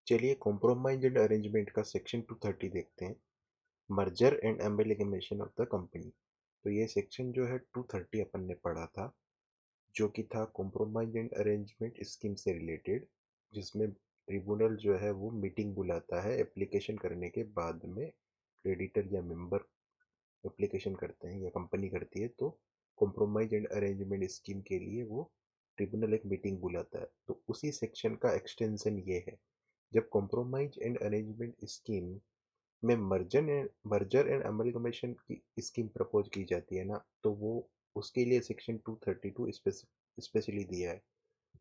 चलिए compromise and arrangement का section 230 देखते हैं। Merger and amalgamation of the company. तो ये सेक्शन जो है 230 अपन ने पढ़ा था, जो कि था कॉम्प्रोमाइज एंड अरेंजमेंट स्कीम से रिलेटेड, जिसमें ट्रिब्यूनल जो है वो मीटिंग बुलाता है एप्लीकेशन करने के बाद में। क्रेडिटर या मेंबर एप्लीकेशन करते हैं या कंपनी करती है, तो कॉम्प्रोमाइज एंड अरेंजमेंट स्कीम के लिए वो ट्रिब्यूनल एक मीटिंग बुलाता है। तो उसी सेक्शन का एक्सटेंशन ये है। जब कॉम्प्रोमाइज एंड अरेंजमेंट स्कीम में मर्जर एंड अमलगमेशन की स्कीम प्रपोज की जाती है ना, तो वो उसके लिए सेक्शन 232 स्पेशली दिया है।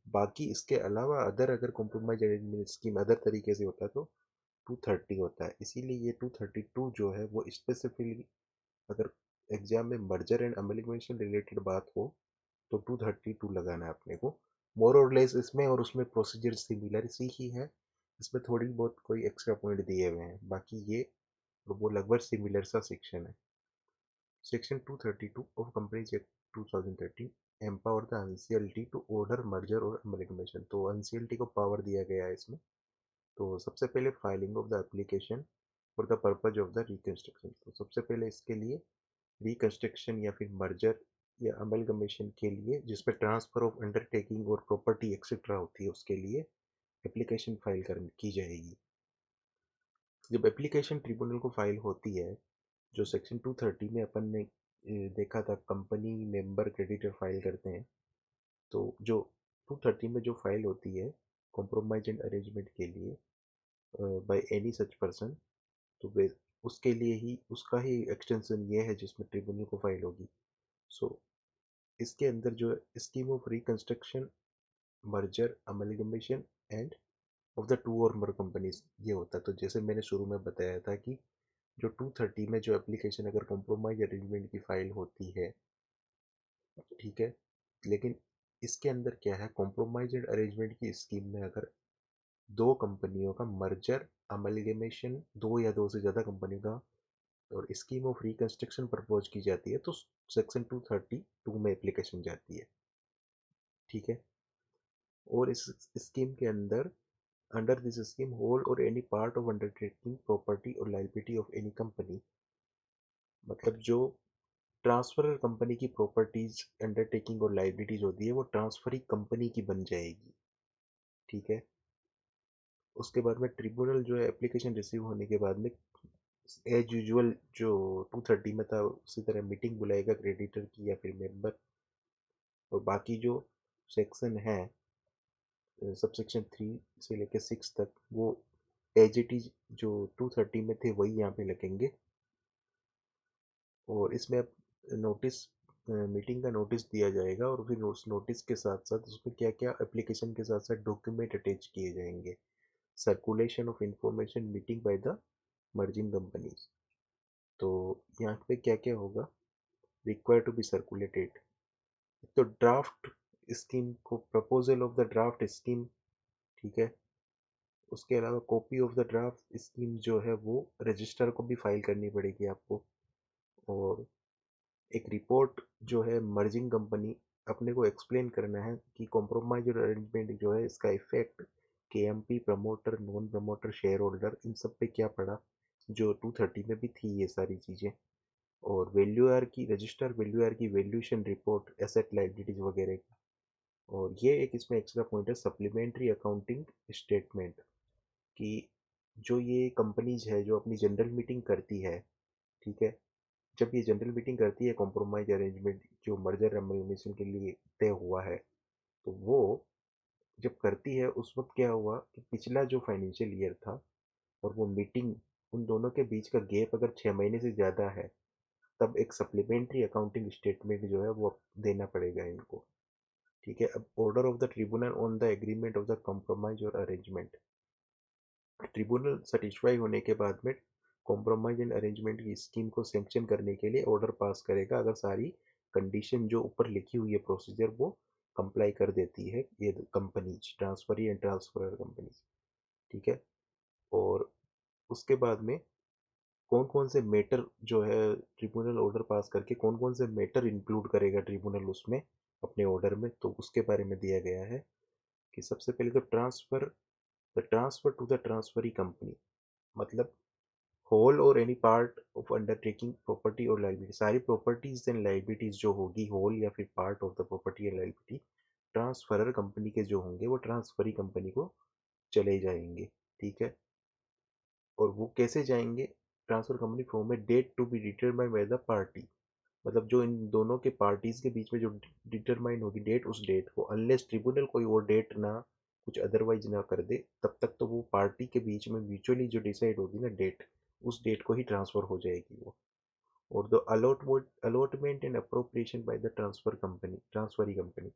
बाकी इसके अलावा अदर अगर कॉम्प्रोमाइज अरेंजमेंट स्कीम अदर तरीके से होता है तो 230 होता है। इसीलिए ये 232 जो है वो स्पेसिफिकली, अगर एग्जाम में मर्जर एंड अमलगमेशन रिलेटेड बात हो तो 232 लगाना है अपने को। मोर और लेस इसमें और उसमें प्रोसीजर सिमिलर सी ही है। इसमें थोड़ी बहुत कोई एक्स्ट्रा पॉइंट दिए हुए हैं, बाकी ये वो लगभग सिमिलर सा सेक्शन है। Section 232 of companies act 2013 empower the NCLT to order merger और अमलगमेशन। तो एनसीएलटी को पावर दिया गया है इसमें। तो सबसे पहले filing of the application for the purpose of the reconstruction. तो सबसे पहले इसके लिए रिकंस्ट्रक्शन या फिर मर्जर या अमलगमेशन के लिए, जिसपे ट्रांसफर ऑफ अंडरटेकिंग और प्रॉपर्टी एक्सेट्रा होती है, उसके लिए एप्लीकेशन फाइल कर की जाएगी। जब एप्लीकेशन ट्रिब्यूनल को फाइल होती है, जो सेक्शन 230 में अपन ने देखा था कंपनी मेंबर क्रेडिटर फाइल करते हैं, तो जो 230 में जो फाइल होती है कॉम्प्रोमाइज एंड अरेंजमेंट के लिए बाय एनी सच पर्सन, तो उसके लिए ही उसका ही एक्सटेंशन ये है जिसमें ट्रिब्यूनल को फाइल होगी। सो इसके अंदर जो scheme of reconstruction, merger, amalgamation end of the two और मोर कंपनीज, ये होता है। तो जैसे मैंने शुरू में बताया था कि जो 230 में जो एप्लीकेशन अगर कॉम्प्रोमाइज अरेंजमेंट की फाइल होती है, ठीक है, लेकिन इसके अंदर क्या है, कॉम्प्रोमाइज एंड अरेंजमेंट की स्कीम में अगर दो कंपनियों का मर्जर, अमलगमेशन, दो या दो से ज़्यादा कंपनियों का, और स्कीम ऑफ रिकंस्ट्रक्शन प्रपोज की जाती है, तो सेक्शन 232 में एप्लीकेशन जाती है। ठीक है। और इस स्कीम के अंदर, अंडर दिस स्कीम होल और any part of undertaking property और लाइबिलिटी ऑफ एनी कंपनी, मतलब जो ट्रांसफर कंपनी की प्रॉपर्टीज, अंडरटेकिंग और लाइबिलिटीज होती है, वो ट्रांसफरी कंपनी की बन जाएगी। ठीक है। उसके बाद में ट्रिब्यूनल जो है एप्लीकेशन रिसीव होने के बाद में एज यूजुअल जो 230 में था उसी तरह मीटिंग बुलाएगा क्रेडिटर की या फिर मेंबर। और बाकी जो सेक्शन है, सब सेक्शन 3 से लेकर 6 तक, वो एज इट इज जो 230 में थे वही यहाँ पे लगेंगे। और इसमें अब नोटिस, मीटिंग का नोटिस दिया जाएगा, और फिर उस नोटिस के साथ साथ उसमें क्या क्या एप्लीकेशन के साथ साथ डॉक्यूमेंट अटैच किए जाएंगे। Circulation of information meeting by the merging companies. तो यहाँ पे क्या क्या होगा, रिक्वायर टू बी सर्कुलेटेड। तो ड्राफ्ट स्कीम को, proposal of the draft scheme, ठीक है। उसके अलावा copy of the draft scheme जो है वो रजिस्टर को भी फाइल करनी पड़ेगी आपको। और एक रिपोर्ट जो है मर्जिंग कंपनी, अपने को एक्सप्लेन करना है कि कॉम्प्रोमाइज और अरेंजमेंट जो है इसका effect KMP, promoter, non promoter, shareholder, इन सब पे क्या पड़ा, जो 230 में भी थी ये सारी चीज़ें। और वैल्यूआर की, रजिस्टर वैल्यूआर की वैल्यूएशन रिपोर्ट, एसेट लाइबिलिटीज वगैरह की। और ये एक इसमें एक्स्ट्रा पॉइंट है, सप्लीमेंट्री अकाउंटिंग स्टेटमेंट, कि जो ये कंपनीज है जो अपनी जनरल मीटिंग करती है, ठीक है, जब ये जनरल मीटिंग करती है कॉम्प्रोमाइज अरेंजमेंट जो मर्जर एमलगमेशन के लिए तय हुआ है, तो वो जब करती है उस वक्त क्या हुआ कि पिछला जो फाइनेंशियल ईयर था और वो मीटिंग, उन दोनों के बीच का गैप अगर 6 महीने से ज़्यादा है, तब एक सप्लीमेंट्री अकाउंटिंग स्टेटमेंट जो है वो देना पड़ेगा इनको। ठीक है। अब order of the tribunal on the agreement of the compromise और अरेंजमेंट। ट्रिब्यूनल सेटिस्फाई होने के बाद में कॉम्प्रोमाइज एंड अरेंजमेंट की स्कीम को सैंक्शन करने के लिए ऑर्डर पास करेगा, अगर सारी कंडीशन जो ऊपर लिखी हुई है प्रोसीजर वो कंप्लाई कर देती है ये companies, transferee and transfer companies. ठीक है। और उसके बाद में कौन कौन से मैटर जो है ट्रिब्यूनल ऑर्डर पास करके कौन कौन से मैटर इंक्लूड करेगा ट्रिब्यूनल उसमें अपने ऑर्डर में, तो उसके बारे में दिया गया है कि सबसे पहले तो transfer the transfer to the transferee company, मतलब होल और any part of undertaking property और लाइबिलिटी, सारी प्रॉपर्टीज एंड लाइबिलिटीज जो होगी होल या फिर part of the property and liability transferor company के जो होंगे वो ट्रांसफरी कंपनी को चले जाएंगे। ठीक है, और वो कैसे जाएंगे? Transfer company from a date to be determined by the party, मतलब जो इन दोनों के पार्टीज के बीच में जो डिटरमाइन होगी डेट, उस डेट को अनलेस ट्रिब्यूनल कोई और डेट ना कुछ अदरवाइज ना कर दे, तब तक तो वो पार्टी के बीच में म्यूचुअली जो डिसाइड होगी ना डेट, उस डेट को ही ट्रांसफर हो जाएगी वो। और the allotment and appropriation by the transferee company,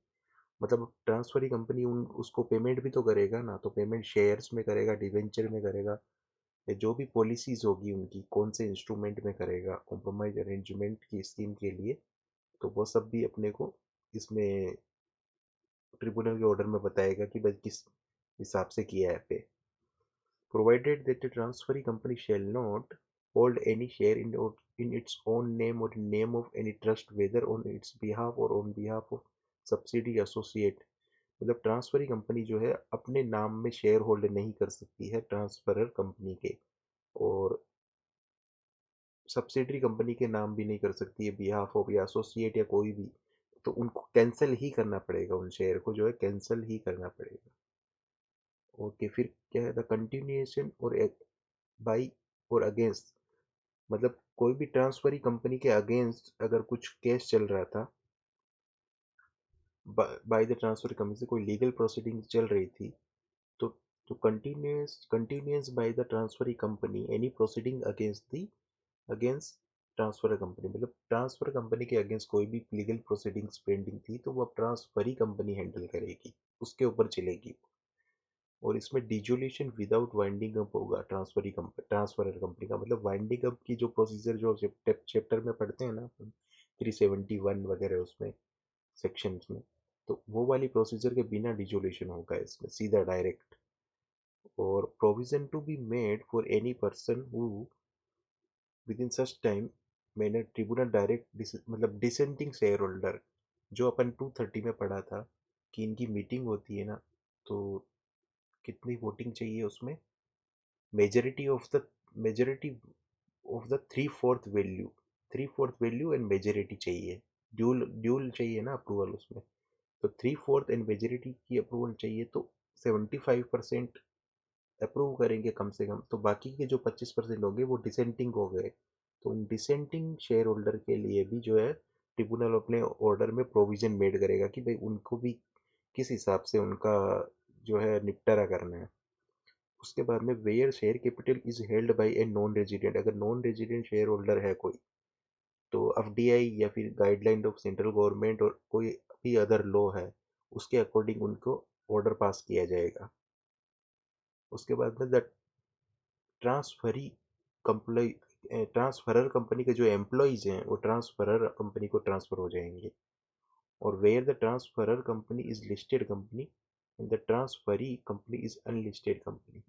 मतलब ट्रांसफरी कंपनी उन उसको पेमेंट भी तो करेगा ना, तो पेमेंट शेयर्स में करेगा, डिवेंचर में करेगा, या जो भी पॉलिसीज होगी उनकी कौन से इंस्ट्रूमेंट में करेगा कॉम्प्रोमाइज अरेंजमेंट की स्कीम के लिए, तो वो सब भी अपने को इसमें ट्रिब्यूनल के ऑर्डर में बताएगा कि भाई किस हिसाब से किया है पे। Provided that the transferee company shall not hold any share in its own name or in name of any trust whether on its behalf or on behalf of subsidiary associate, मतलब ट्रांसफरी कंपनी जो है अपने नाम में share hold नहीं कर सकती है ट्रांसफरर कंपनी के, और सब्सिडरी कंपनी के नाम भी नहीं कर सकती है, बिहाफ ऑफ या एसोसिएट या कोई भी, तो उनको कैंसिल ही करना पड़ेगा, उन शेयर को जो है कैंसिल ही करना पड़ेगा। ओके, फिर क्या है? द कंटिन्यूएशन और बाई और अगेंस्ट, मतलब कोई भी ट्रांसफरी कंपनी के अगेंस्ट अगर कुछ केस चल रहा था, बाय द ट्रांसफर कंपनी से कोई लीगल प्रोसीडिंग चल रही थी, तो continuous by the transferee company any proceeding against transfer company, मतलब ट्रांसफर कंपनी के अगेंस्ट कोई भी लीगल प्रोसीडिंग्स पेंडिंग थी तो वो अब ट्रांसफरी कंपनी हैंडल करेगी, उसके ऊपर चलेगी। और इसमें डिजोल्यूशन विदाउट वाइंडिंग अप होगा ट्रांसफरर कंपनी का, मतलब वाइंडिंग अप की जो प्रोसीजर जो चैप्टर में पढ़ते हैं ना 371 वगैरह उसमें सेक्शंस में, तो वो वाली प्रोसीजर के बिना डिजोल्यूशन होगा इसमें सीधा डायरेक्ट। और provision to be made for any person who within such time, मैंने ट्रिब्यूनल डायरेक्ट मतलब डिसेंटिंग शेयर होल्डर, जो अपन 230 में पढ़ा था कि इनकी मीटिंग होती है ना, तो कितनी वोटिंग चाहिए उसमें, majority of the three fourth value and majority चाहिए, ड्यूल ड्यूल चाहिए ना अप्रूवल उसमें, तो थ्री फोर्थ एंड मेजोरिटी की अप्रूवल चाहिए, तो 75% अप्रूव करेंगे कम से कम, तो बाकी के जो 25% होंगे वो डिसेंटिंग हो गए, तो उन डिसेंटिंग शेयर होल्डर के लिए भी जो है ट्रिब्यूनल अपने ऑर्डर में प्रोविजन मेड करेगा कि भाई उनको भी किस हिसाब से उनका जो है निपटारा करना है। उसके बाद में where share capital is held by a non resident, अगर नॉन रेजिडेंट शेयर होल्डर है कोई, तो एफडीआई या फिर गाइडलाइन ऑफ सेंट्रल गवर्नमेंट और कोई भी अदर लॉ है उसके अकॉर्डिंग उनको ऑर्डर पास किया जाएगा। उसके बाद में द ट्रांसफरी कंप्लॉय ट्रांसफरर कंपनी के जो एम्प्लॉयज हैं वो ट्रांसफरर कंपनी को ट्रांसफर हो जाएंगे। और where the transferor company is listed company and the transferee company is unlisted company,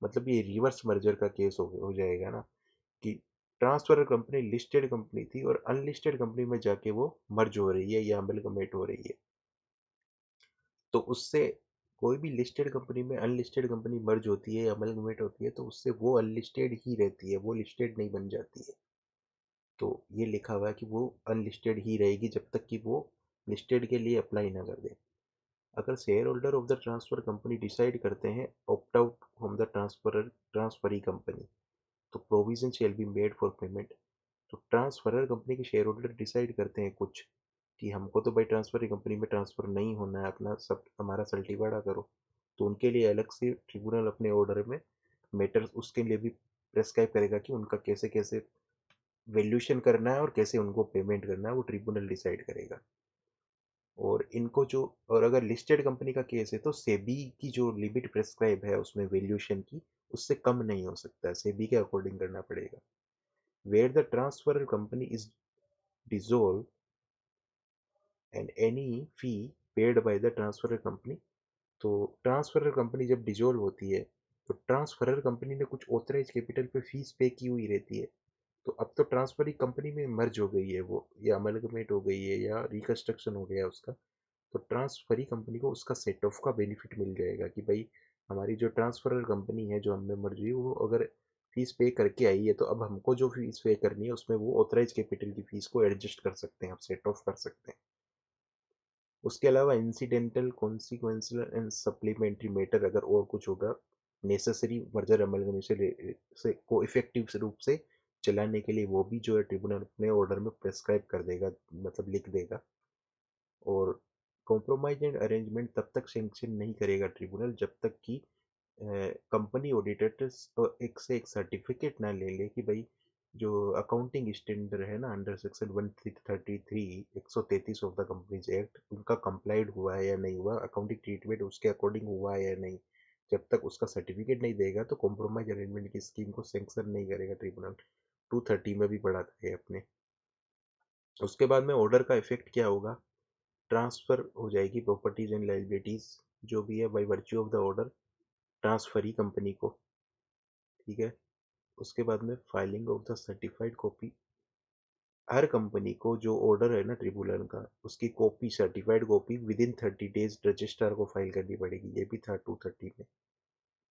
मतलब ये रिवर्स मर्जर का केस हो जाएगा ना, कि ट्रांसफरर कंपनी लिस्टेड कंपनी थी और अनलिस्टेड कंपनी में जाके वो मर्ज हो रही है या अमलगमेट हो रही है, तो उससे कोई भी लिस्टेड कंपनी में अनलिस्टेड कंपनी मर्ज होती है या अमलगमेट होती है तो उससे वो अनलिस्टेड ही रहती है, वो लिस्टेड नहीं बन जाती है। तो ये लिखा हुआ है कि वो अनलिस्टेड ही रहेगी जब तक कि वो लिस्टेड के लिए अप्लाई ना कर दे। अगर shareholder of the transfer company decide करते हैं opt out from the transferee company, तो provision shall be made for payment, तो ट्रांसफरर कंपनी के शेयर होल्डर डिसाइड करते हैं कुछ कि हमको तो भाई ट्रांसफर कंपनी में ट्रांसफर नहीं होना है, अपना सब हमारा सल्टीवाड़ा करो, तो उनके लिए अलग से ट्रिब्यूनल अपने ऑर्डर में मैटर्स उसके लिए भी प्रेस्क्राइब करेगा कि उनका कैसे कैसे वैल्यूएशन करना है और कैसे उनको पेमेंट करना है, वो ट्रिब्यूनल डिसाइड करेगा। और इनको जो, और अगर लिस्टेड कंपनी का केस है तो सेबी की जो लिमिट प्रेस्क्राइब है उसमें वैल्यूएशन की, उससे कम नहीं हो सकता, सेबी के अकॉर्डिंग करना पड़ेगा। Where the transfer company is dissolved and any fee paid by the transferor company, तो ट्रांसफरर कंपनी जब डिजोल्व होती है तो ट्रांसफरर कंपनी ने कुछ ऑथराइज कैपिटल पे फीस पे की हुई रहती है, तो अब तो ट्रांसफरिंग कंपनी में मर्ज हो गई है वो, या अमलगमेट हो गई है या रिकंस्ट्रक्शन हो गया उसका, तो ट्रांसफरी कंपनी को उसका सेट ऑफ का बेनिफिट मिल जाएगा कि भाई हमारी जो ट्रांसफरर कंपनी है जो हमें मर्ज हुई, वो अगर फीस पे करके आई है तो अब हमको जो फीस पे करनी है उसमें वो ऑथराइज कैपिटल की फीस को एडजस्ट कर सकते हैं, आप सेट ऑफ कर सकते हैं। उसके अलावा incidental consequential and supplementary matter अगर और कुछ होगा नेसेसरी मर्जर अमलगमेशन से को इफेक्टिव रूप से चलाने के लिए, वो भी जो है ट्रिब्यूनल अपने ऑर्डर में प्रेस्क्राइब कर देगा, मतलब लिख देगा। और कॉम्प्रोमाइज एंड अरेंजमेंट तब तक सेंक्शन नहीं करेगा ट्रिब्यूनल जब तक कि कंपनी ऑडिटर्स एक सर्टिफिकेट ना ले ले कि भाई जो अकाउंटिंग स्टैंडर्ड है ना under section 133 133 of the companies act, उनका कंप्लाइड हुआ है या नहीं हुआ, अकाउंटिंग ट्रीटमेंट उसके अकॉर्डिंग हुआ है या नहीं, जब तक उसका सर्टिफिकेट नहीं देगा तो कॉम्प्रोमाइज अरेंजमेंट की स्कीम को सेंक्शन नहीं करेगा ट्रिब्यूनल। 230 में भी पढ़ा था ये अपने। उसके बाद में ऑर्डर का इफेक्ट क्या होगा, ट्रांसफर हो जाएगी प्रॉपर्टीज एंड लाइबिलिटीज जो भी है by virtue of the order transfer he company को। ठीक है। उसके बाद में filing of the certified copy, her company को जो ऑर्डर है ना ट्रिब्यूनल का उसकी copy certified copy with in 30 days registrar को फाइल करनी पड़ेगी, ये भी था 230 में।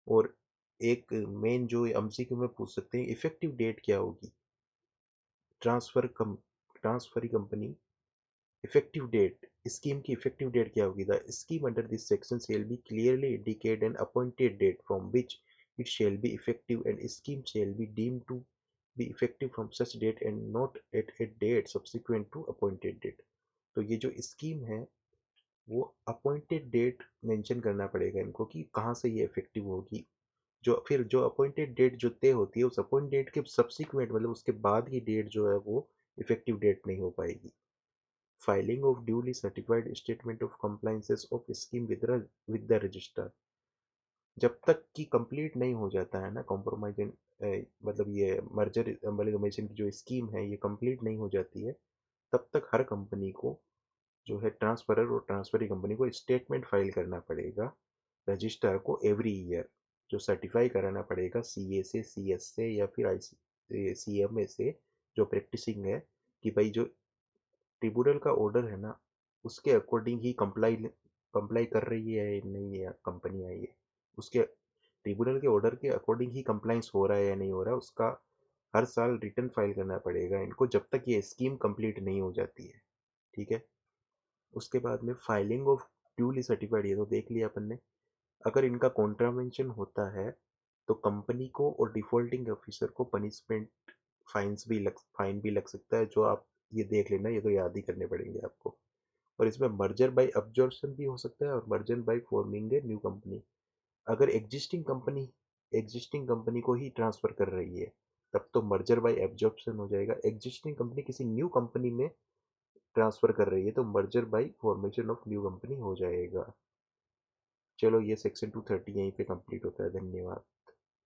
और एक मेन जो एमसीक्यू में पूछ सकते हैं, इफेक्टिव डेट क्या होगी transfer cum transferee company, effective date scheme की इफेक्टिव डेट क्या होगी, the scheme under this section shall be clearly indicate an appointed date from which it shall be effective and scheme shall be deemed to be effective from such date and not at a date subsequent to appointed date। तो ये जो scheme है वो appointed date mention करना पड़ेगा इनको कि कहाँ से ये इफेक्टिव होगी। जो फिर जो अपॉइंटेड डेट जो तय होती है उस अपॉइंटेड डेट के सब्सिक्वेंट मतलब उसके बाद की डेट जो है वो इफेक्टिव डेट नहीं हो पाएगी। Filing of duly certified statement of compliances of scheme with the register, जब तक कि कंप्लीट नहीं हो जाता है ना कॉम्प्रोमाइज मतलब ये मर्जर अमलगमेशन की जो स्कीम है ये कंप्लीट नहीं हो जाती है, तब तक हर कंपनी को जो है ट्रांसफरर और ट्रांसफरी कंपनी को स्टेटमेंट फाइल करना पड़ेगा रजिस्टर को एवरी ईयर, जो सर्टिफाई कराना पड़ेगा सीए से, सीएस से या फिर आई सीएमए से जो प्रैक्टिसिंग है, कि भाई जो ट्रिब्यूनल का ऑर्डर है ना उसके अकॉर्डिंग ही कंप्लाई कंप्लाई कर रही है या नहीं है कंपनियां ये, उसके ट्रिब्यूनल के ऑर्डर के अकॉर्डिंग ही कंप्लाइंस हो रहा है या नहीं हो रहा है, उसका हर साल रिटर्न फाइल करना पड़ेगा इनको जब तक ये स्कीम कंप्लीट नहीं हो जाती है। ठीक है। उसके बाद में फाइलिंग ऑफ ड्यूली सर्टिफाइड, ये तो देख लिया अपन ने। अगर इनका कॉन्ट्रावेंशन होता है तो कंपनी को और डिफॉल्टिंग ऑफिसर को पनिशमेंट फाइन भी लग सकता है, जो आप ये देख लेना, ये तो याद ही करने पड़ेंगे आपको। और इसमें मर्जर बाय अब्जॉर्प्शन भी हो सकता है और merger by forming a new company, अगर एग्जिस्टिंग कंपनी को ही ट्रांसफर कर रही है तब तो मर्जर बाय एब्जॉर्प्शन हो जाएगा, एग्जिस्टिंग कंपनी किसी न्यू कंपनी में ट्रांसफर कर रही है तो merger bye formation of new company हो जाएगा। चलो ये सेक्शन 230 यहीं पे कंप्लीट होता है। धन्यवाद।